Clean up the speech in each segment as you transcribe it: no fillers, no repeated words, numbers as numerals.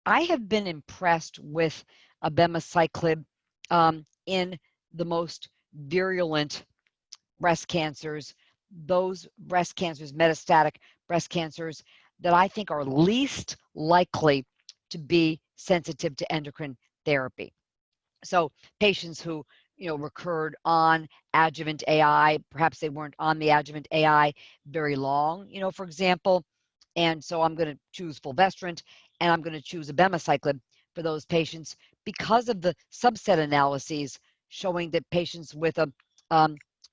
I have been impressed with abemaciclib in the most virulent breast cancers, those breast cancers, metastatic breast cancers that I think are least likely to be sensitive to endocrine therapy. So patients who, recurred on adjuvant AI, perhaps they weren't on the adjuvant AI very long, for example. And so I'm going to choose fulvestrant and I'm going to choose abemaciclib for those patients because of the subset analyses showing that patients with a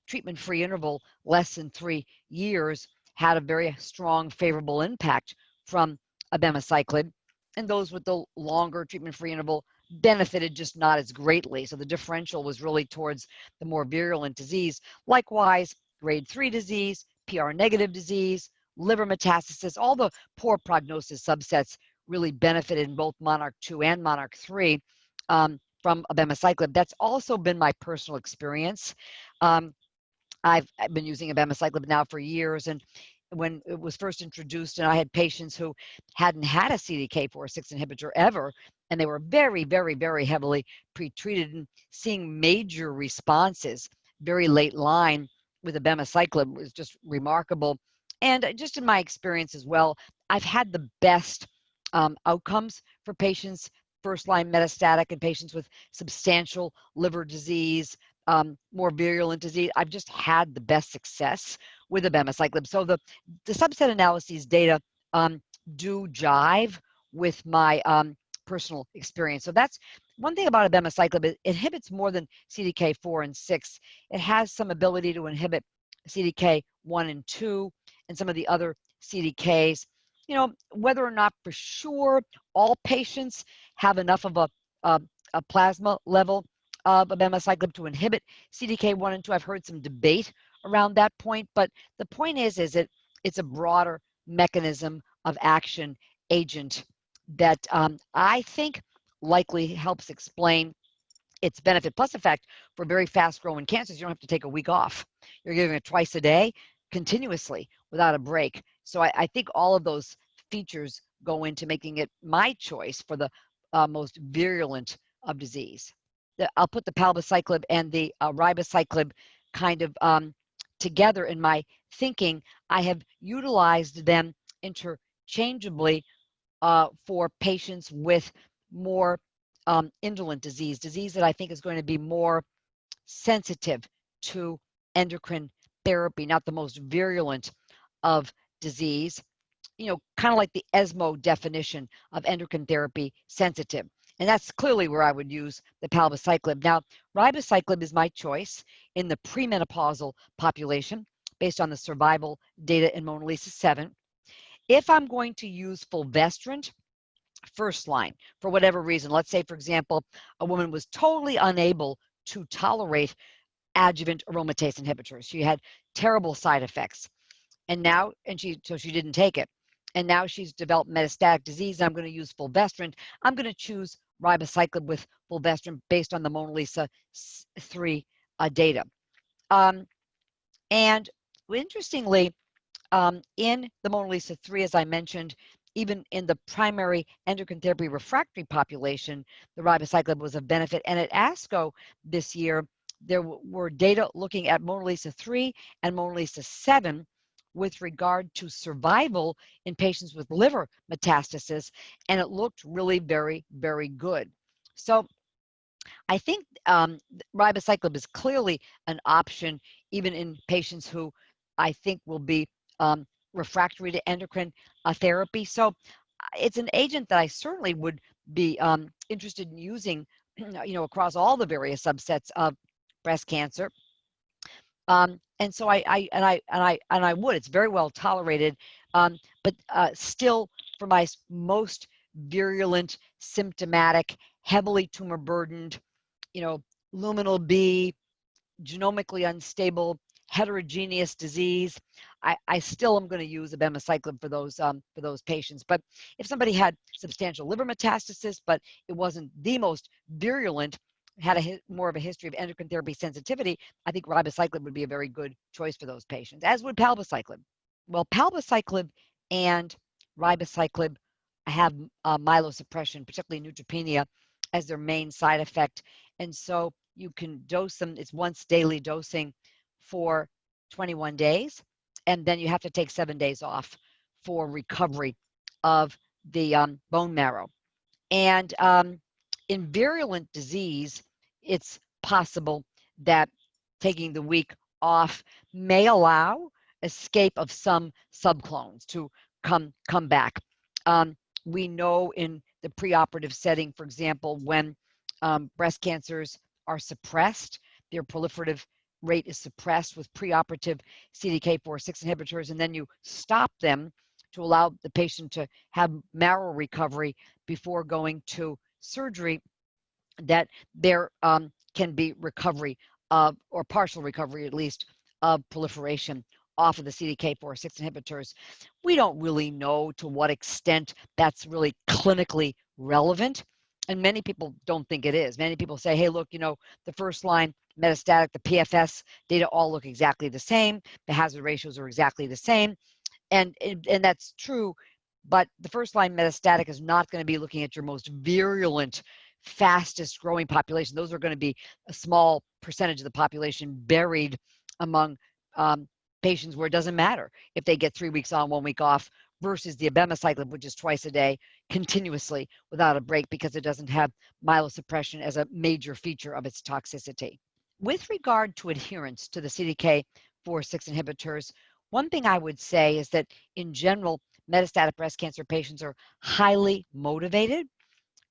treatment-free interval less than 3 years had a very strong favorable impact from abemaciclib, and those with the longer treatment-free interval benefited just not as greatly. So the differential was really towards the more virulent disease. Likewise, grade 3 disease, PR negative disease, liver metastasis, all the poor prognosis subsets really benefited in both Monarch 2 and Monarch 3 from abemaciclib. That's also been my personal experience. I've been using abemaciclib now for years, and when it was first introduced and I had patients who hadn't had a CDK4/6 inhibitor ever, and they were very, very, very heavily pretreated and seeing major responses very late line with abemaciclib was just remarkable. And just in my experience as well, I've had the best outcomes for patients first-line metastatic and patients with substantial liver disease, more virulent disease. I've just had the best success with abemaciclib. So the subset analyses data do jive with my personal experience. So that's one thing about abemaciclib. It inhibits more than CDK4 and 6. It has some ability to inhibit CDK1 and 2 and some of the other CDKs. Whether or not for sure all patients have enough of a plasma level of abemaciclib to inhibit CDK1 and 2. I've heard some debate around that point, but the point is that it's a broader mechanism of action agent that I think likely helps explain its benefit. Plus the fact for very fast growing cancers, you don't have to take a week off. You're giving it twice a day continuously without a break. So I think all of those features go into making it my choice for the most virulent of disease. I'll put the palbociclib and the ribociclib kind of together in my thinking. I have utilized them interchangeably for patients with more indolent disease that I think is going to be more sensitive to endocrine therapy, not the most virulent of disease, kind of like the ESMO definition of endocrine therapy sensitive. And that's clearly where I would use the palbociclib. Now, ribociclib is my choice in the premenopausal population based on the survival data in MONALEESA 7. If I'm going to use fulvestrant, first line, for whatever reason, let's say, for example, a woman was totally unable to tolerate adjuvant aromatase inhibitors. She had terrible side effects. So she didn't take it. And now she's developed metastatic disease. I'm going to use fulvestrant. I'm going to choose ribociclib with fulvestrant based on the MONALEESA 3 data. And interestingly, in the MONALEESA 3, as I mentioned, even in the primary endocrine therapy refractory population, the ribociclib was of benefit. And at ASCO this year, there were data looking at MONALEESA 3 and MONALEESA 7 with regard to survival in patients with liver metastasis, and it looked really very, very good. So I think ribociclib is clearly an option even in patients who I think will be refractory to endocrine therapy. So it's an agent that I certainly would be interested in using, across all the various subsets of breast cancer. And so I would. It's very well tolerated, but still, for my most virulent, symptomatic, heavily tumor burdened, luminal B, genomically unstable, heterogeneous disease, I still am going to use abemaciclib for those patients. But if somebody had substantial liver metastasis, but it wasn't the most virulent, had more of a history of endocrine therapy sensitivity, I think ribociclib would be a very good choice for those patients, as would palbociclib. Well, palbociclib and ribociclib have myelosuppression, particularly neutropenia, as their main side effect. And so you can dose them, it's once daily dosing for 21 days, and then you have to take 7 days off for recovery of the bone marrow. And in virulent disease, it's possible that taking the week off may allow escape of some subclones to come back. Um, we know in the preoperative setting, for example, when breast cancers are suppressed, their proliferative rate is suppressed with preoperative CDK4/6 inhibitors, and then you stop them to allow the patient to have marrow recovery before going to surgery, that there can be recovery of, or partial recovery at least, of proliferation off of the CDK4/6 inhibitors. We don't really know to what extent that's really clinically relevant. And many people don't think it is. Many people say, hey, look, the first line metastatic, the PFS data all look exactly the same. The hazard ratios are exactly the same. And that's true, but the first line metastatic is not going to be looking at your most virulent, fastest growing population. Those are going to be a small percentage of the population buried among patients where it doesn't matter if they get 3 weeks on, 1 week off, versus the abemaciclib, which is twice a day continuously without a break, because it doesn't have myelosuppression as a major feature of its toxicity. With regard to adherence to the CDK4/6 inhibitors, one thing I would say is that in general, metastatic breast cancer patients are highly motivated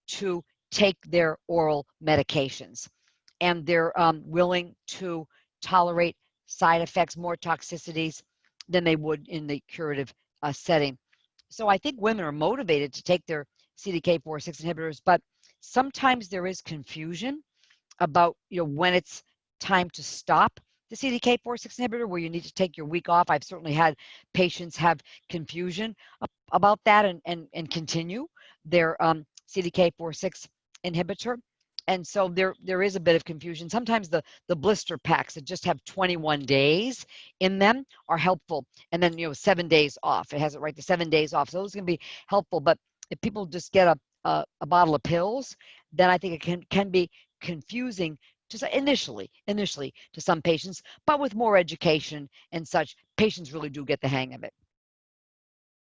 to take their oral medications, and they're willing to tolerate side effects, more toxicities than they would in the curative setting. So I think women are motivated to take their CDK4/6 inhibitors, but sometimes there is confusion about when it's time to stop the CDK4/6 inhibitor, where you need to take your week off. I've certainly had patients have confusion about that and continue their CDK4/6 inhibitor. And so there is a bit of confusion. Sometimes the blister packs that just have 21 days in them are helpful. And then 7 days off. It has it right to 7 days off. So those can be helpful. But if people just get a bottle of pills, then I think it can be confusing just initially to some patients, but with more education and such, patients really do get the hang of it.